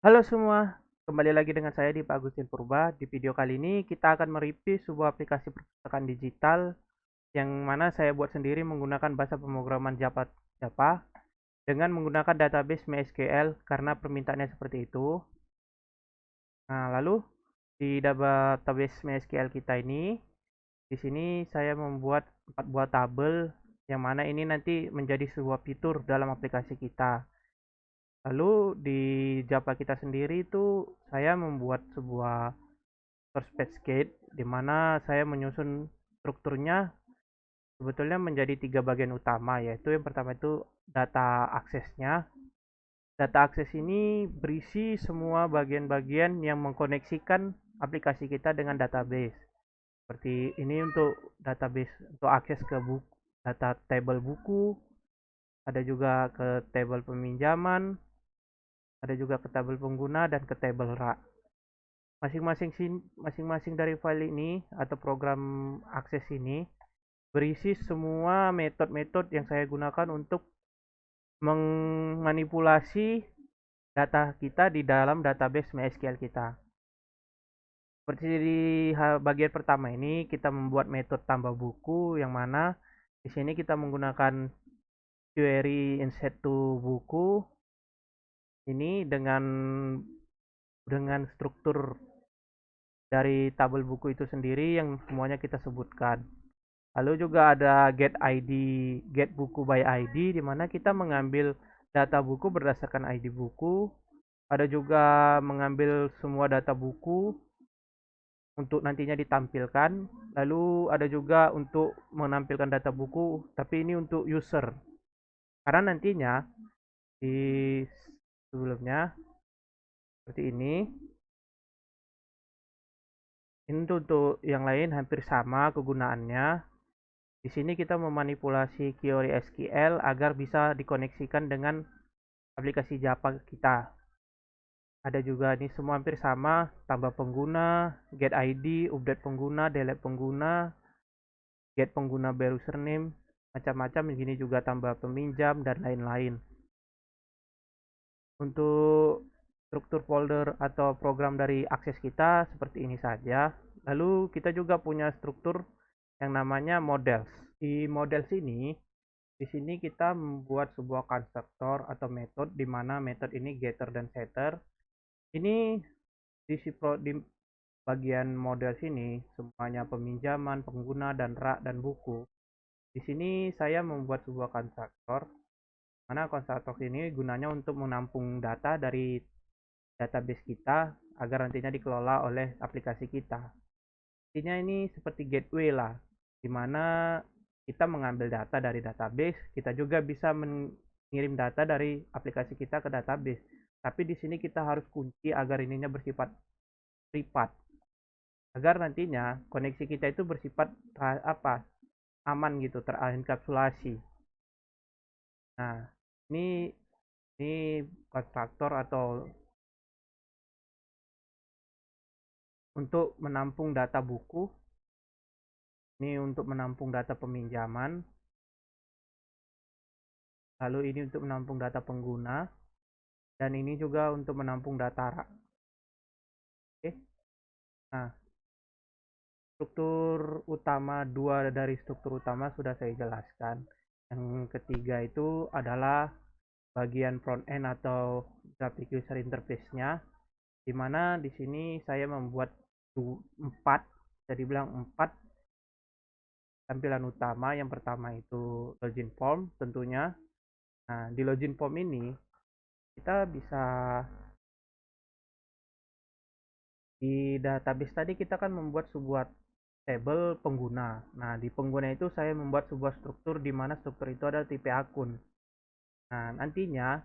Halo semua, kembali lagi dengan saya di Pak Agustin Purba. Di video kali ini kita akan mereview sebuah aplikasi perpustakaan digital yang mana saya buat sendiri menggunakan bahasa pemrograman Java dengan menggunakan database MySQL karena permintaannya seperti itu. Nah, lalu di database MySQL kita ini, di sini saya membuat 4 buah tabel yang mana ini nanti menjadi sebuah fitur dalam aplikasi kita. Lalu di Java kita sendiri itu saya membuat sebuah source page gate di mana saya menyusun strukturnya sebetulnya menjadi 3 bagian utama, yaitu yang pertama itu data aksesnya. Data akses ini berisi semua bagian-bagian yang mengkoneksikan aplikasi kita dengan database. Seperti ini untuk database untuk akses ke buku, data table buku, ada juga ke table peminjaman, ada juga ke tabel pengguna dan ke table rak. Masing-masing dari file ini atau program akses ini berisi semua metode-metode yang saya gunakan untuk memanipulasi data kita di dalam database MySQL kita. Seperti di bagian pertama ini kita membuat metode tambah buku yang mana di sini kita menggunakan query insert to buku ini dengan struktur dari tabel buku itu sendiri yang semuanya kita sebutkan. Lalu juga ada get buku by ID di mana kita mengambil data buku berdasarkan ID buku. Ada juga mengambil semua data buku untuk nantinya ditampilkan. Lalu ada juga untuk menampilkan data buku, tapi ini untuk user. Karena nantinya di sebelumnya seperti ini. Ini untuk yang lain hampir sama kegunaannya. Di sini kita memanipulasi query SQL agar bisa dikoneksikan dengan aplikasi Java kita. Ada juga ini semua hampir sama, tambah pengguna, get ID, update pengguna, delete pengguna, get pengguna baru username, macam-macam. Di sini juga tambah peminjam dan lain-lain. Untuk struktur folder atau program dari akses kita seperti ini saja. Lalu kita juga punya struktur yang namanya models. Di models ini, di sini kita membuat sebuah konstruktor atau metode di mana metode ini getter dan setter. Ini di bagian model sini semuanya peminjaman, pengguna dan rak dan buku. Di sini saya membuat sebuah konstruktor mana konstruktor ini gunanya untuk menampung data dari database kita agar nantinya dikelola oleh aplikasi kita. Intinya ini seperti gateway lah, di mana kita mengambil data dari database, kita juga bisa mengirim data dari aplikasi kita ke database. Tapi di sini kita harus kunci agar ininya bersifat privat, agar nantinya koneksi kita itu bersifat aman gitu, terenkapsulasi. Nah, ini konstruktor atau untuk menampung data buku, ini untuk menampung data peminjaman, lalu ini untuk menampung data pengguna, dan ini juga untuk menampung data rak. Oke. Nah, dua dari struktur utama sudah saya jelaskan. Yang ketiga itu adalah bagian front end atau graphic user interface-nya, di mana di sini saya membuat empat, bisa dibilang empat tampilan utama. Yang pertama itu login form tentunya. Nah, di login form ini kita bisa di database tadi kita kan membuat sebuah table pengguna. Nah, di pengguna itu saya membuat sebuah struktur di mana struktur itu ada tipe akun. Nah, nantinya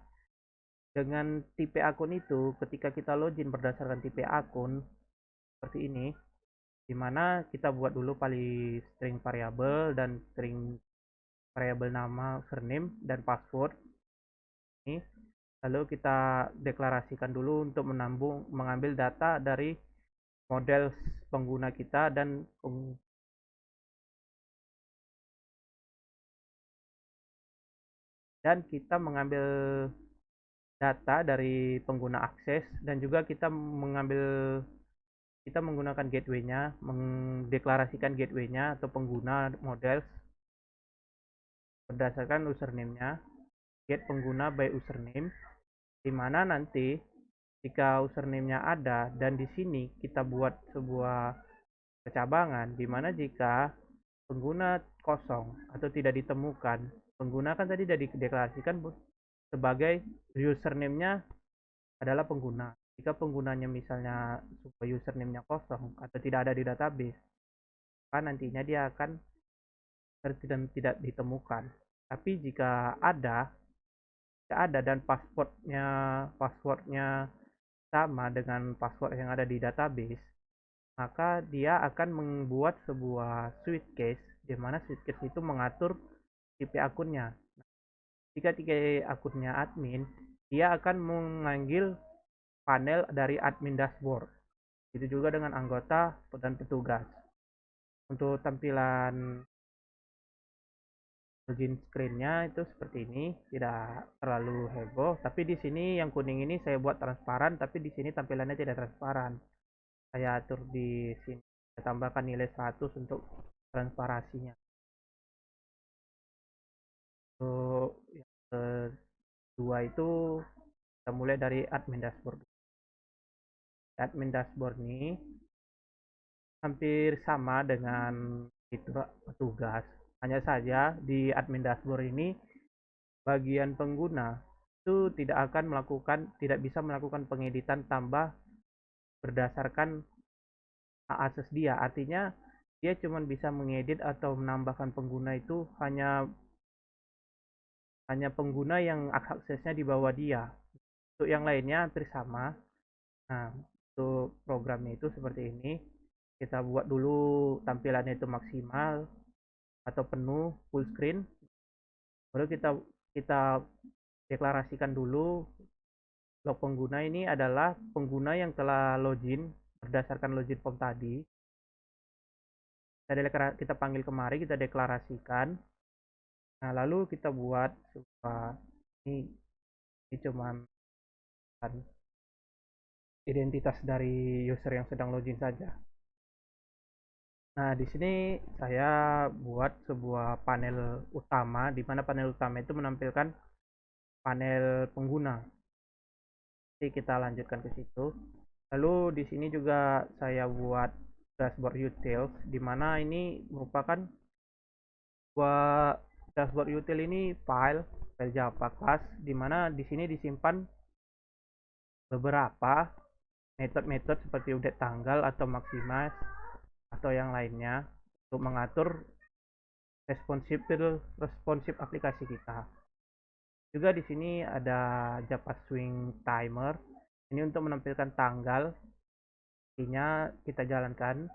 dengan tipe akun itu ketika kita login berdasarkan tipe akun seperti ini, di mana kita buat dulu paling string variabel dan string variabel nama, username dan password ini. Lalu kita deklarasikan dulu untuk mengambil data dari model pengguna kita dan kita mengambil data dari pengguna akses, dan juga kita menggunakan gateway-nya, mendeklarasikan gateway-nya atau pengguna models berdasarkan username-nya, get pengguna by username, di mana nanti jika username-nya ada dan di sini kita buat sebuah kecabangan di mana jika pengguna kosong atau tidak ditemukan, pengguna kan tadi sudah dideklarasikan sebagai username-nya adalah pengguna. Jika penggunanya misalnya sebuah username-nya kosong atau tidak ada di database, maka nantinya dia akan tidak ditemukan. Tapi jika ada dan passwordnya sama dengan password yang ada di database, maka dia akan membuat sebuah switch case di mana switch case itu mengatur IP akunnya. Jika IP akunnya admin, dia akan memanggil panel dari admin dashboard. Itu juga dengan anggota dan petugas. Untuk tampilan login screen-nya itu seperti ini, tidak terlalu heboh. Tapi di sini yang kuning ini saya buat transparan, tapi di sini tampilannya tidak transparan. Saya atur di sini, saya tambahkan nilai 100 untuk transparasinya. Untuk yang kedua itu kita mulai dari admin dashboard. Admin dashboard ini hampir sama dengan fitur petugas. Hanya saja di admin dashboard ini bagian pengguna itu tidak bisa melakukan pengeditan tambah berdasarkan hak akses dia. Artinya dia cuma bisa mengedit atau menambahkan pengguna itu hanya pengguna yang aksesnya di bawah dia. Untuk yang lainnya hampir sama. Nah, untuk programnya itu seperti ini. Kita buat dulu tampilannya itu maksimal atau penuh full screen. Baru kita deklarasikan dulu log pengguna ini adalah pengguna yang telah login berdasarkan login form tadi. Kita panggil kemari, kita deklarasikan. Nah, lalu kita buat sebuah ini cuman identitas dari user yang sedang login saja. Nah, di sini saya buat sebuah panel utama, di mana panel utama itu menampilkan panel pengguna. Jadi kita lanjutkan ke situ. Lalu di sini juga saya buat dashboard utils, di mana ini merupakan sebuah dashboard util ini file Java class, di mana di sini disimpan beberapa metode-metode seperti update tanggal atau maximize atau yang lainnya untuk mengatur responsif aplikasi kita. Juga di sini ada Java Swing Timer. Ini untuk menampilkan tanggal. Artinya kita jalankan.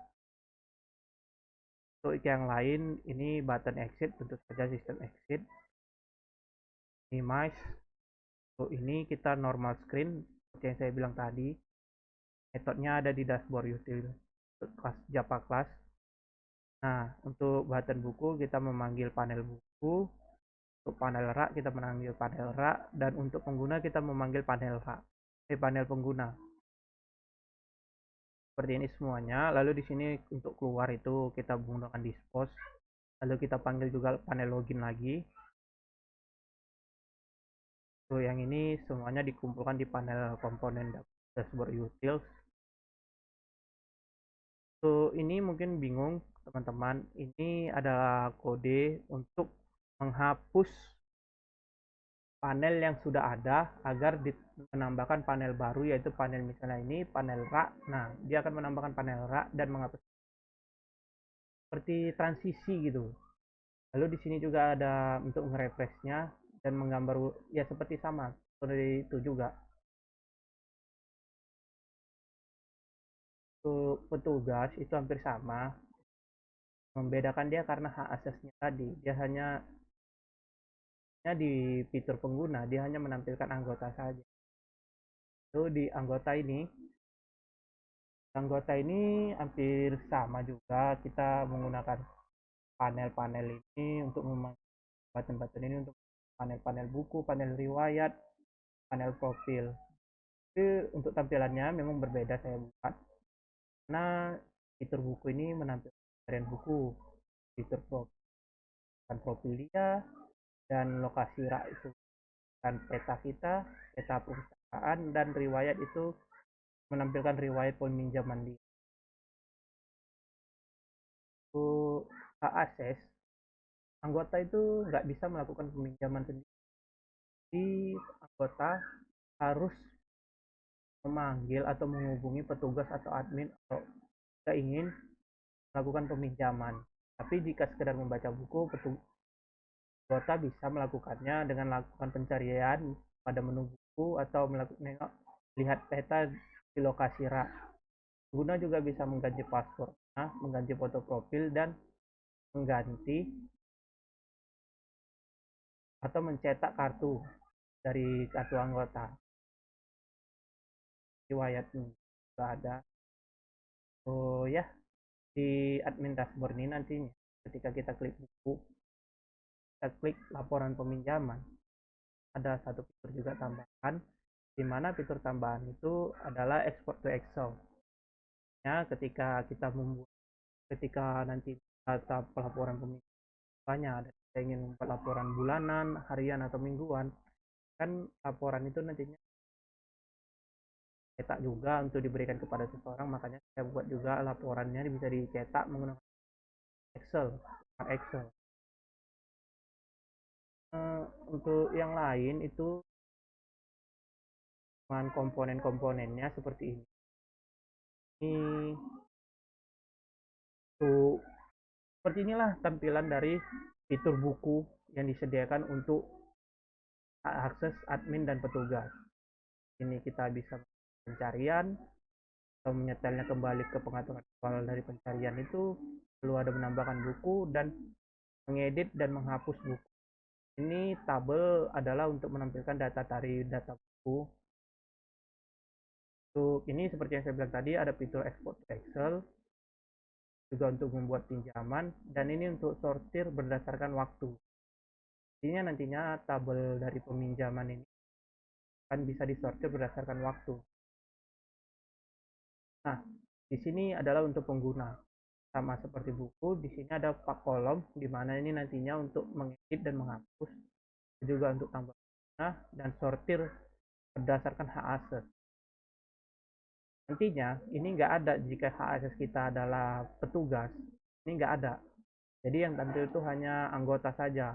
Untuk yang lain, ini button exit, tentu saja sistem exit. Minimize. Untuk ini kita normal screen, seperti yang saya bilang tadi. Metodenya ada di dashboard util kelas Java class. Nah, untuk button buku kita memanggil panel buku. Untuk panel rak kita memanggil panel rak, dan untuk pengguna kita memanggil panel rak. Panel pengguna. Seperti ini semuanya. Lalu di sini untuk keluar itu kita menggunakan dispose. Lalu kita panggil juga panel login lagi. So, yang ini semuanya dikumpulkan di panel komponen dashboard utils. So, ini mungkin bingung teman-teman. Ini adalah kode untuk menghapus panel yang sudah ada agar menambahkan panel baru, yaitu panel misalnya ini panel rak. Nah, dia akan menambahkan panel rak dan menghapus seperti transisi gitu. Lalu di sini juga ada untuk nge-refresh-nya dan menggambar ya seperti sama seperti itu juga. Untuk petugas itu hampir sama. Membedakan dia karena hak aksesnya tadi. Dia hanya di fitur pengguna, dia hanya menampilkan anggota saja. Lalu di anggota ini hampir sama juga. Kita menggunakan panel-panel ini untuk button-button ini untuk panel-panel buku, panel riwayat, panel profil. Tapi untuk tampilannya memang berbeda saya buat. Karena fitur buku ini menampilkan harian buku, fitur profil dia, dan lokasi rak itu, dan peta kita, peta perpustakaan, dan riwayat itu menampilkan riwayat peminjaman dia. Untuk hak akses, anggota itu nggak bisa melakukan peminjaman sendiri. Jadi anggota harus memanggil atau menghubungi petugas atau admin atau jika ingin melakukan peminjaman. Tapi jika sekedar membaca buku, anggota bisa melakukannya dengan melakukan pencarian pada menu buku atau melakukan lihat peta di lokasi rak. Pengguna juga bisa mengganti password, mengganti foto profil, dan mengganti atau mencetak kartu dari kartu anggota. Riwayat juga ada. Oh ya, di admin dashboard ini nantinya ketika kita klik buku, kita klik laporan peminjaman, ada satu fitur juga tambahan, di mana fitur tambahan itu adalah export to Excel. Ya, ketika nanti data pelaporan peminjamannya ada, kita ingin membuat laporan bulanan, harian, atau mingguan, kan laporan itu nantinya cetak juga untuk diberikan kepada seseorang, makanya saya buat juga laporannya bisa dicetak menggunakan Excel. Untuk yang lain itu dengan komponen-komponennya seperti ini. Untuk seperti inilah tampilan dari fitur buku yang disediakan untuk akses admin dan petugas. Ini kita bisa pencarian atau menyetelnya kembali ke pengaturan awal dari pencarian itu, lalu ada menambahkan buku dan mengedit dan menghapus buku. Ini tabel adalah untuk menampilkan data dari data buku. Untuk ini seperti yang saya bilang tadi, ada fitur export to Excel juga untuk membuat pinjaman, dan ini untuk sortir berdasarkan waktu. Intinya nantinya tabel dari peminjaman ini akan bisa disortir berdasarkan waktu. Nah, di sini adalah untuk pengguna. Sama seperti buku, di sini ada 4 kolom, di mana ini nantinya untuk mengedit dan menghapus, juga untuk tambah dan sortir berdasarkan hak akses. Nantinya ini nggak ada jika hak akses kita adalah petugas, ini nggak ada. Jadi yang tampil itu hanya anggota saja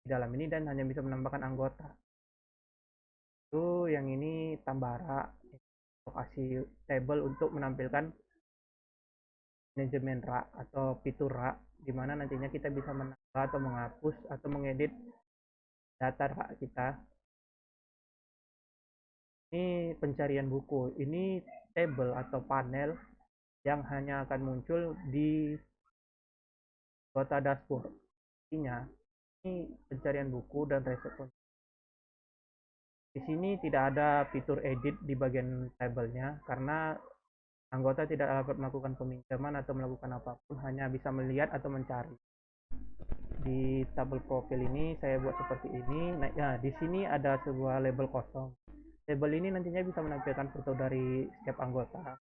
di dalam ini dan hanya bisa menambahkan anggota. Itu yang ini Tambara, lokasi table untuk menampilkan manajemen rak atau fitur rak, di mana nantinya kita bisa menambah atau menghapus atau mengedit data rak kita. Ini pencarian buku, ini table atau panel yang hanya akan muncul di kota dashboard. Artinya ini pencarian buku dan resep. Di sini tidak ada fitur edit di bagian tabelnya karena anggota tidak dapat melakukan peminjaman atau melakukan apapun, hanya bisa melihat atau mencari. Di tabel profil ini saya buat seperti ini. Nah, ya, di sini ada sebuah label kosong. Label ini nantinya bisa menampilkan foto dari setiap anggota.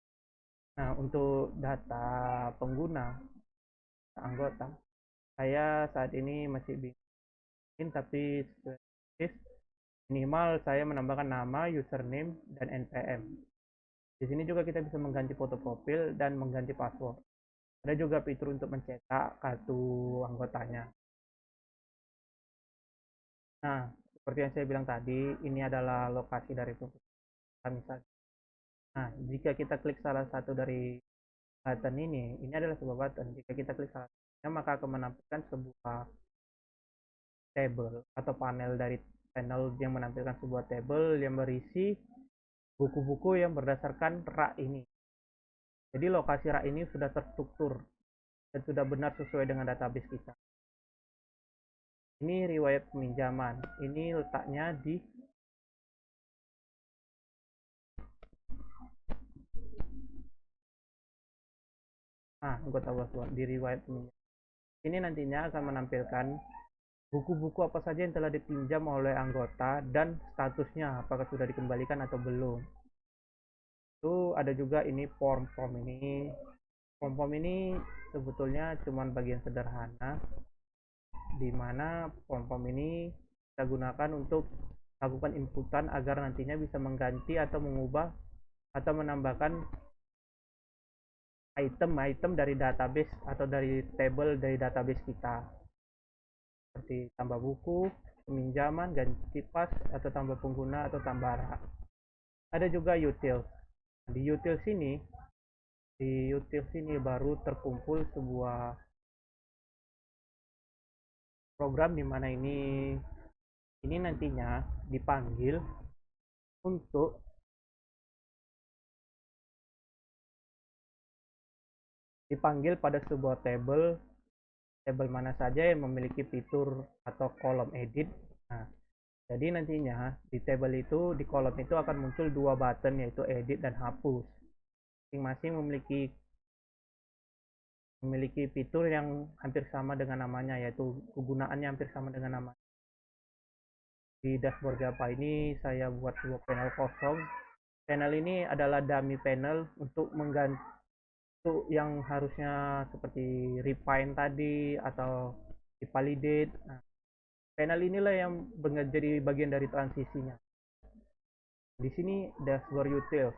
Nah, untuk data pengguna anggota, saya saat ini masih bikin, tapi minimal saya menambahkan nama, username, dan npm. Di sini juga kita bisa mengganti foto profil dan mengganti password. Ada juga fitur untuk mencetak kartu anggotanya. Nah, seperti yang saya bilang tadi, ini adalah lokasi dari perpustakaan misalnya. Nah, jika kita klik salah satu dari button ini adalah sebuah button. Jika kita klik salah satunya, maka akan menampilkan sebuah table atau panel dari panel yang menampilkan sebuah table yang berisi buku-buku yang berdasarkan rak ini. Jadi lokasi rak ini sudah terstruktur dan sudah benar sesuai dengan database kita. Ini riwayat peminjaman. Ini letaknya di anggota password di riwayat peminjaman. Ini nantinya akan menampilkan buku-buku apa saja yang telah dipinjam oleh anggota dan statusnya apakah sudah dikembalikan atau belum. Itu ada juga ini form-form ini. Form-form ini sebetulnya cuma bagian sederhana di mana form-form ini kita gunakan untuk lakukan inputan agar nantinya bisa mengganti atau mengubah atau menambahkan item-item dari database atau dari table dari database kita, seperti tambah buku, peminjaman, ganti pas, atau tambah pengguna atau tambah rak. Ada juga utils. Di utils ini, baru terkumpul sebuah program di mana ini nantinya dipanggil untuk pada sebuah table mana saja yang memiliki fitur atau kolom edit. Nah, jadi nantinya di table itu, di kolom itu akan muncul dua button, yaitu edit dan hapus. Masing-masing memiliki fitur yang hampir sama dengan namanya, yaitu kegunaannya hampir sama dengan nama. Di dashboard Java ini saya buat sebuah panel kosong. Panel ini adalah dummy panel untuk mengganti yang harusnya seperti refine tadi atau validate. Nah, panel inilah yang menjadi bagian dari transisinya. Di sini dashboard utils.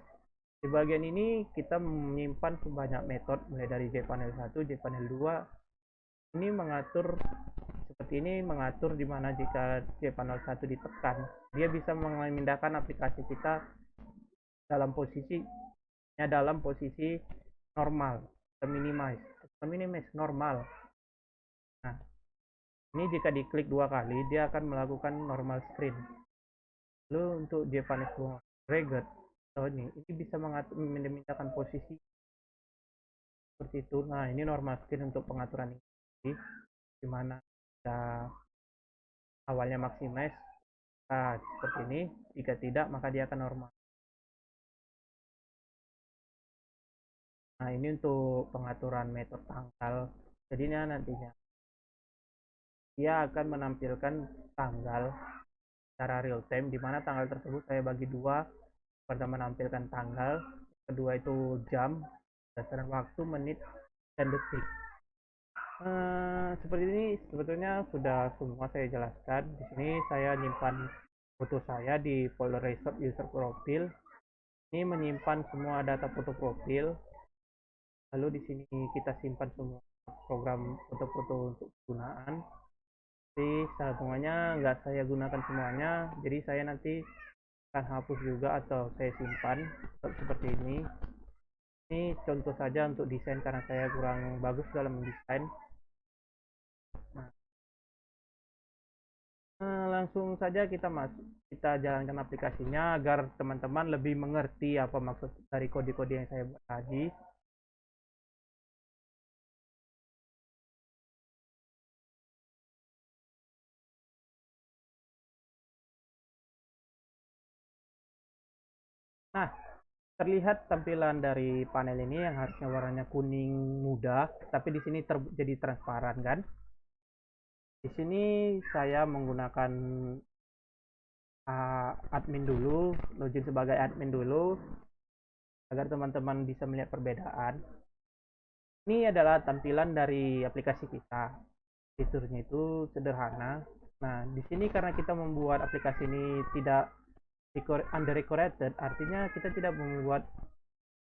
Di bagian ini kita menyimpan sebanyak metode mulai dari jpanel 1, jpanel 2. Ini mengatur seperti ini, mengatur di mana jika jpanel 1 ditekan, dia bisa memindahkan aplikasi kita dalam posisi normal, minimize normal. Nah, ini jika diklik dua kali dia akan melakukan normal screen. Lalu untuk Japanese Regret, ini bisa memindahkan posisi seperti itu. Nah, ini normal screen untuk pengaturan ini, di mana kita awalnya maximize, nah, seperti ini. Jika tidak, maka dia akan normal. Nah, ini untuk pengaturan metode tanggal. Jadinya nantinya dia akan menampilkan tanggal secara real time, di mana tanggal tersebut saya bagi dua. Pertama menampilkan tanggal, kedua itu jam, berdasarkan waktu, menit, dan detik. Seperti ini sebetulnya sudah semua saya jelaskan. Di sini saya nyimpan foto saya di folder resource user profile. Ini menyimpan semua data foto profil. Lalu di sini kita simpan semua program foto-foto untuk penggunaan. Jadi semuanya nggak saya gunakan semuanya. Jadi saya nanti akan hapus juga atau saya simpan seperti ini. Ini contoh saja untuk desain karena saya kurang bagus dalam mendesain. Langsung saja kita jalankan aplikasinya agar teman-teman lebih mengerti apa maksud dari kode-kode yang saya buat tadi. Nah, terlihat tampilan dari panel ini yang harusnya warnanya kuning muda, tapi di sini jadi transparan kan? Di sini saya menggunakan admin dulu, login sebagai admin dulu, agar teman-teman bisa melihat perbedaan. Ini adalah tampilan dari aplikasi kita. Fiturnya itu sederhana. Nah, di sini karena kita membuat aplikasi ini tidak under decorated, artinya kita tidak membuat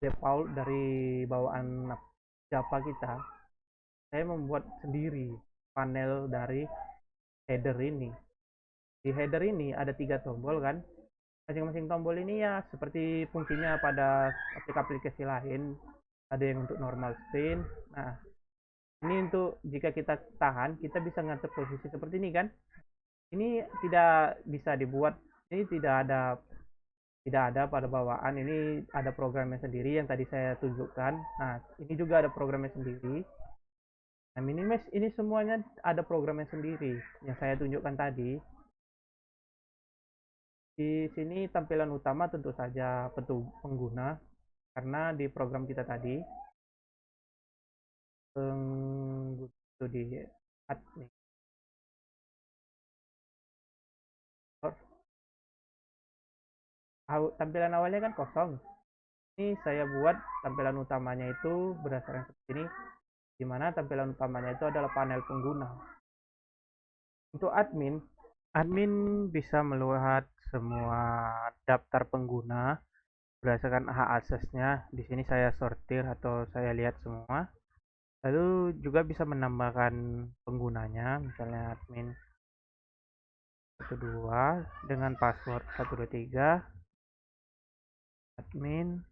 default dari bawaan Java kita. Saya membuat sendiri panel dari header ini. Di header ini ada 3 tombol kan. Masing-masing tombol ini ya seperti fungsinya pada aplikasi lain. Ada yang untuk normal screen. Nah, ini untuk jika kita tahan, kita bisa ngatur posisi seperti ini kan. Ini tidak bisa dibuat, ini tidak ada pada bawaan. Ini ada programnya sendiri yang tadi saya tunjukkan. Nah, ini juga ada programnya sendiri. Nah, minimize ini semuanya ada programnya sendiri yang saya tunjukkan tadi. Di sini tampilan utama tentu saja pengguna, karena di program kita tadi itu di admin. tampilan awalnya kan kosong. Ini saya buat tampilan utamanya itu berdasarkan seperti ini, di mana tampilan utamanya itu adalah panel pengguna. Untuk admin, admin bisa melihat semua daftar pengguna berdasarkan hak aksesnya. Di sini saya sortir atau saya lihat semua. Lalu juga bisa menambahkan penggunanya, misalnya admin 12 dengan password 123, admin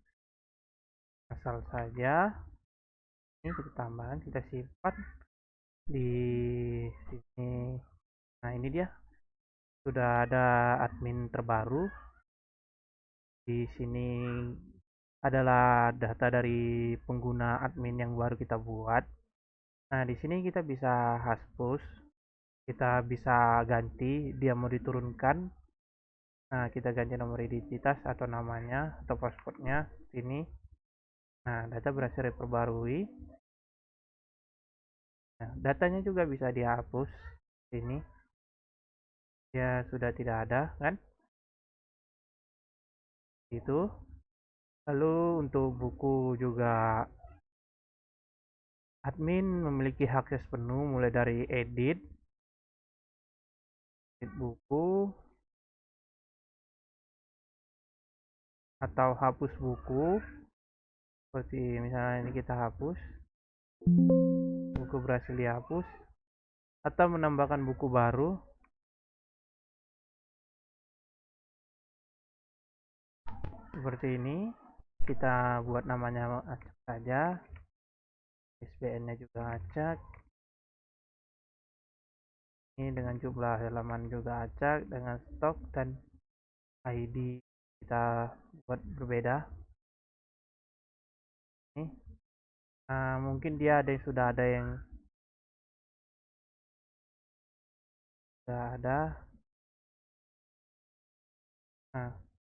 asal saja. Ini kita tambahkan, kita simpan di sini. Nah, ini dia. Sudah ada admin terbaru. Di sini adalah data dari pengguna admin yang baru kita buat. Nah, di sini kita bisa hapus, kita bisa ganti dia mau diturunkan. Nah, kita ganti nomor identitas atau namanya atau passwordnya sini. Nah, data berhasil diperbarui. Nah, datanya juga bisa dihapus sini. Ya sudah tidak ada kan? Itu. Lalu untuk buku juga admin memiliki akses penuh mulai dari edit buku atau hapus buku. Seperti misalnya ini kita hapus, buku berhasil dihapus, atau menambahkan buku baru seperti ini. Kita buat namanya acak saja, ISBN-nya juga acak. Ini dengan jumlah halaman juga acak, dengan stok dan ID kita buat berbeda. Nih, mungkin dia sudah ada yang sudah ada. Nah,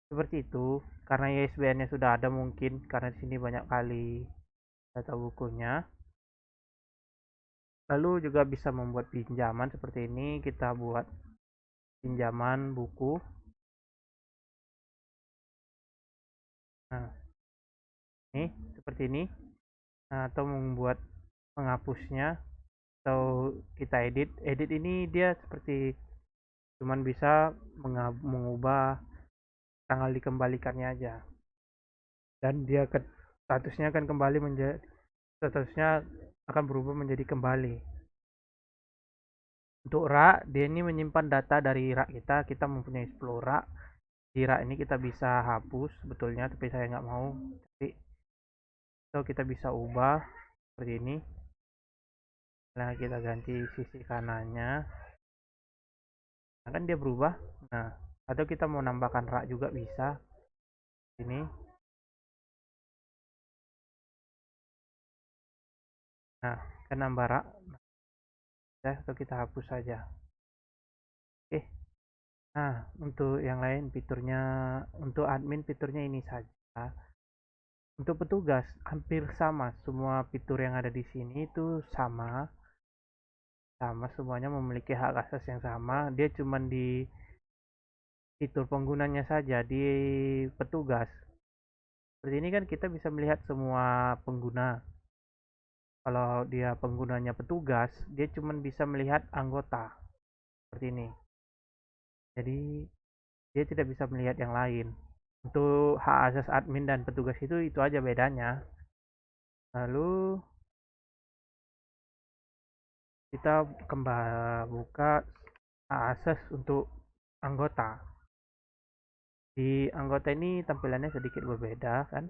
seperti itu. Karena ISBN-nya sudah ada mungkin karena di sini banyak kali data bukunya. Lalu juga bisa membuat pinjaman seperti ini. Kita buat pinjaman buku. Nah, ini seperti ini. Nah, atau membuat menghapusnya atau kita edit ini dia seperti cuman bisa mengubah tanggal dikembalikannya aja, dan dia statusnya akan kembali menjadi statusnya akan berubah menjadi kembali. Untuk rak, dia ini menyimpan data dari rak kita mempunyai 10 rak. Di rak ini kita bisa hapus sebetulnya, tapi saya nggak mau. Jadi so kita bisa ubah seperti ini. Nah, kita ganti sisi kanannya. Nah, kan dia berubah. Nah, atau kita mau nambahkan rak juga bisa. Ini. Nah, kan nambah rak. Atau kita hapus saja. Oke. Nah, untuk yang lain fiturnya, untuk admin fiturnya ini saja. Untuk petugas hampir sama, semua fitur yang ada di sini itu sama, sama semuanya memiliki hak asas yang sama. Dia cuma di fitur penggunanya saja di petugas. Seperti ini kan kita bisa melihat semua pengguna. Kalau dia penggunanya petugas, dia cuma bisa melihat anggota seperti ini. Jadi dia tidak bisa melihat yang lain. Untuk hak asas admin dan petugas itu aja bedanya. Lalu kita kembali buka hak asas untuk anggota. Di anggota ini tampilannya sedikit berbeda kan.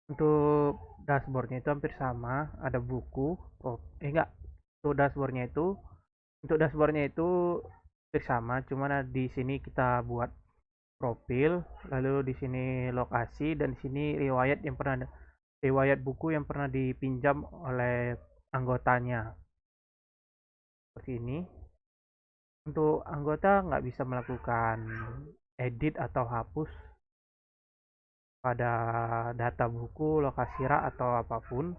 Untuk dashboardnya itu hampir sama, ada buku. Enggak. Untuk dashboardnya itu hampir sama, cuman di sini kita buat profil, lalu di sini lokasi, dan di sini riwayat buku yang pernah dipinjam oleh anggotanya. Seperti ini. Untuk anggota nggak bisa melakukan edit atau hapus pada data buku, lokasi rak atau apapun.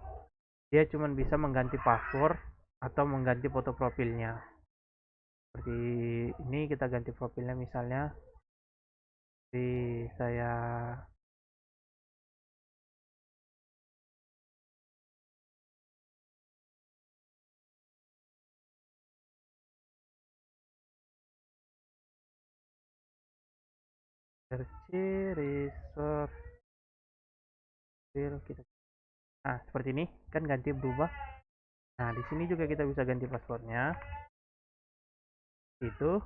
Dia cuma bisa mengganti password atau mengganti foto profilnya. Seperti ini kita ganti profilnya misalnya Jadi saya search resource file kita. Nah, seperti ini kan ganti berubah. Nah, di sini juga kita bisa ganti passwordnya. Itu.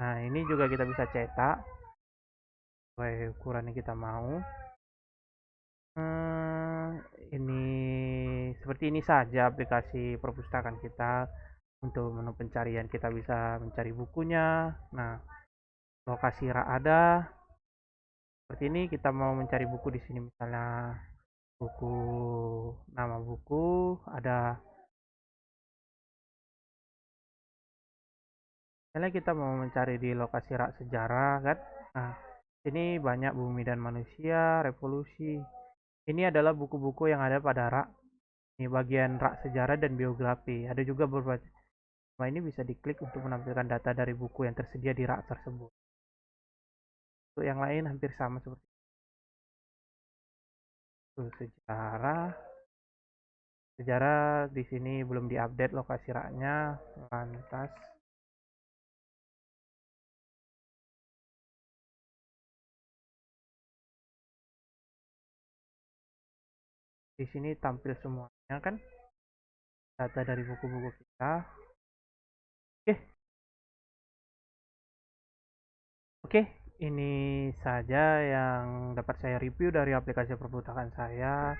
Nah, ini juga kita bisa cetak sesuai ukuran yang kita mau. Ini seperti ini saja aplikasi perpustakaan kita. Untuk menu pencarian kita bisa mencari bukunya. Nah, lokasi rak ada. Seperti ini kita mau mencari buku di sini misalnya buku, nama buku ada. Misalnya kita mau mencari di lokasi rak sejarah kan. Nah, ini banyak Bumi dan Manusia, Revolusi. Ini adalah buku-buku yang ada pada rak. Ini bagian rak sejarah dan biografi. Ada juga beberapa. Nah, ini bisa diklik untuk menampilkan data dari buku yang tersedia di rak tersebut. Untuk yang lain hampir sama seperti itu. Sejarah. Sejarah di sini belum diupdate lokasi raknya. Lantas di sini tampil semuanya kan data dari buku-buku kita. Oke, oke, ini saja yang dapat saya review dari aplikasi perpustakaan saya.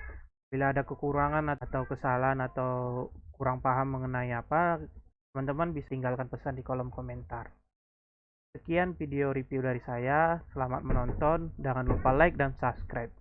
Bila ada kekurangan atau kesalahan atau kurang paham mengenai apa, teman-teman bisa tinggalkan pesan di kolom komentar. Sekian video review dari saya. Selamat menonton. Jangan lupa like dan subscribe.